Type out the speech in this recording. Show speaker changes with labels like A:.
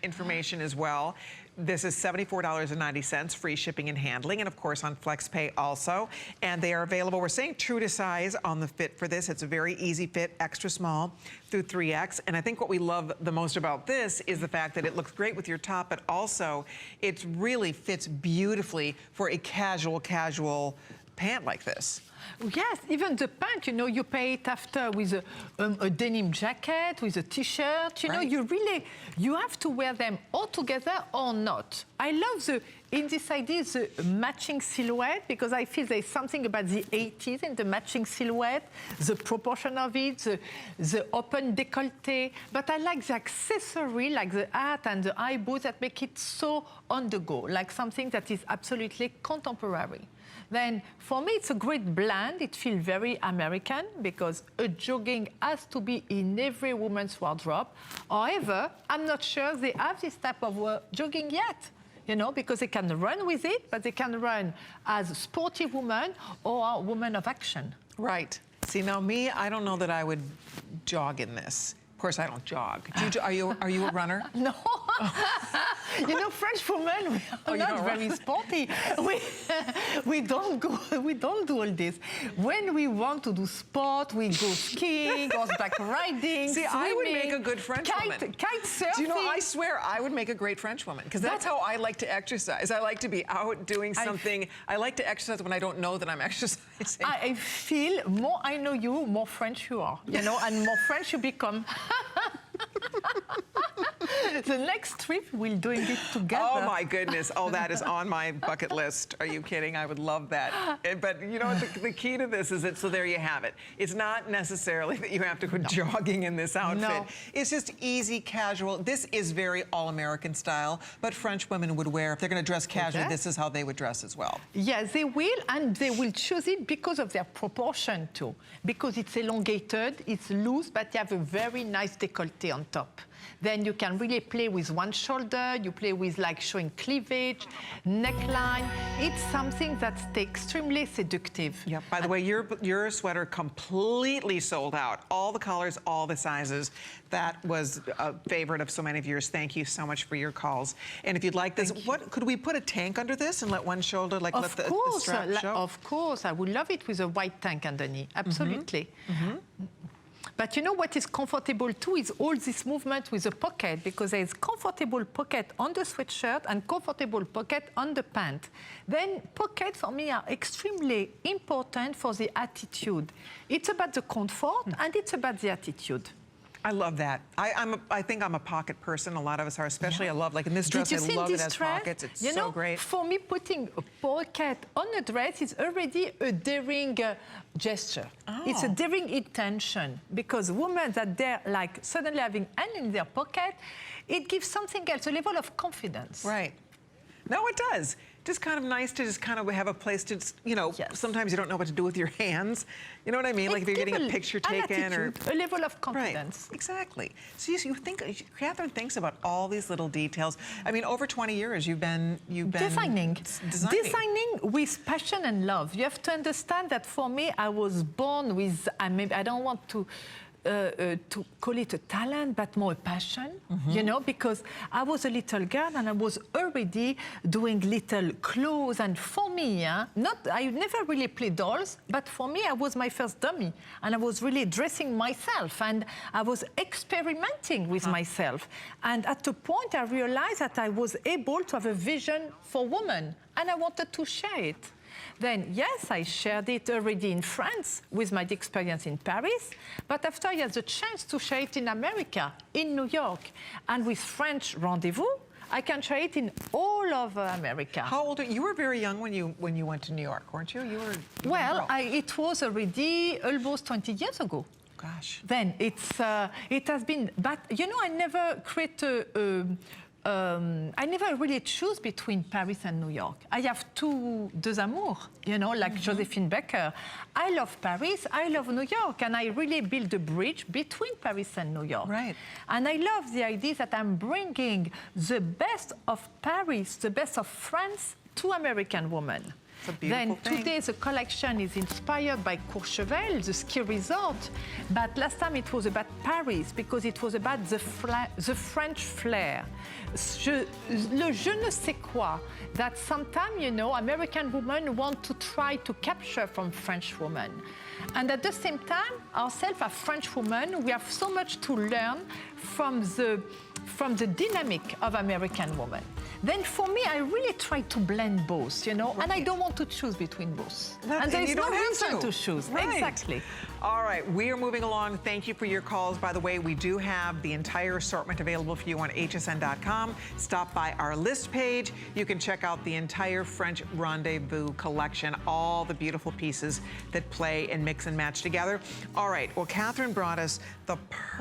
A: information as well. This is $74.90, free shipping and handling, and of course on FlexPay also. And they are available, we're saying true to size on the fit for this. It's a very easy fit, extra small through 3X. And I think what we love the most about this is the fact that it looks great with your top, but also it really fits beautifully for a casual pant like this.
B: Yes, even the pant, you know, you pay it after with a denim jacket, with a t-shirt, you know, you have to wear them all together or not. I love in this idea, the matching silhouette, because I feel there's something about the 80s in the matching silhouette, the proportion of it, the open décolleté, but I like the accessory, like the hat and the eye boots that make it so on the go, like something that is absolutely contemporary. Then for me, it's a great blend. It feels very American because a jogging has to be in every woman's wardrobe. However, I'm not sure they have this type of jogging yet, you know, because they can run with it, but they can run as a sporty woman or a woman of action.
A: Right. See, now me, I don't know that I would jog in this. Of course, I don't jog. Are you a runner?
B: No. You know, French women, we are not very sporty. We don't do all this. When we want to do sport, we go skiing, horseback riding,
A: See,
B: swimming,
A: I would make a good French woman.
B: Kite surfing.
A: Do you know, I swear I would make a great French woman, because that's how I like to exercise. I like to be out doing something. I like to exercise when I don't know that I'm exercising.
B: I feel more I know you, more French you are, you know, and more French you become. The next trip, we're doing it together.
A: Oh, my goodness. Oh, that is on my bucket list. Are you kidding? I would love that. But, you know, the key to this is that, so there you have it. It's not necessarily that you have to go jogging in this outfit.
B: No.
A: It's just easy, casual. This is very all-American style, but French women would wear, if they're going to dress casually, this is how they would dress as well.
B: Yes, they will, and they will choose it because of their proportion, too. Because it's elongated, it's loose, but you have a very nice décolleté on top. Then you can really play with one shoulder, you play with like showing cleavage, neckline. It's something that's extremely seductive.
A: Yeah. By the way, your sweater completely sold out. All the colors, all the sizes. That was a favorite of so many of yours. Thank you so much for your calls. And if you'd like this, could we put a tank under this and let one shoulder, like let the strap show?
B: Of course, I would love it with a white tank underneath. Absolutely. But you know what is comfortable too is all this movement with the pocket, because there is comfortable pocket on the sweatshirt and comfortable pocket on the pant. Then pockets for me are extremely important for the attitude. It's about the comfort and it's about the attitude.
A: I love that. I think I'm a pocket person. A lot of us are, especially I love, like in this dress, I love it as pockets. It's so great.
B: For me, putting a pocket on a dress is already a daring gesture. Oh. It's a daring intention, because women that they're like suddenly having hand in their pocket, it gives something else, a level of confidence.
A: Right. No, it does. Just kind of nice to just kind of have a place to, you know, sometimes you don't know what to do with your hands. You know what I mean? Like if you're getting a picture taken or...
B: a level of confidence.
A: Right, exactly. So you think, Catherine thinks about all these little details. I mean, over 20 years you've been designing
B: with passion and love. You have to understand that for me, I was born with, I don't want to call it a talent, but more a passion, you know, because I was a little girl and I was already doing little clothes. And for me, I never really played dolls, but for me, I was my first dummy. And I was really dressing myself and I was experimenting with myself. And at a point, I realized that I was able to have a vision for women and I wanted to share it. Then, yes, I shared it already in France with my experience in Paris, but after I had the chance to share it in America, in New York, and with French Rendezvous, I can share it in all over America.
A: How old are you? You were very young when you went to New York, weren't you? You were
B: well, it was already almost 20 years ago.
A: Gosh.
B: Then it has been, but you know, I never create I never really choose between Paris and New York. I have deux amours, you know, like Josephine Baker. I love Paris, I love New York, and I really build a bridge between Paris and New York.
A: Right.
B: And I love the idea that I'm bringing the best of Paris, the best of France to American women.
A: It's a beautiful thing.
B: Today the collection is inspired by Courchevel, the ski resort, but last time it was about Paris because it was about the French flair. Le je ne sais quoi that sometimes, you know, American women want to try to capture from French women. And at the same time, ourselves as French women, we have so much to learn from the dynamic of American women. Then for me, I really try to blend both, you know, and I don't want to choose between both. And there is no reason to choose.
A: Right.
B: Exactly.
A: All right, we are moving along. Thank you for your calls. By the way, we do have the entire assortment available for you on hsn.com. Stop by our list page. You can check out the entire French Rendezvous collection, all the beautiful pieces that play and mix and match together. All right, well, Catherine brought us the perfect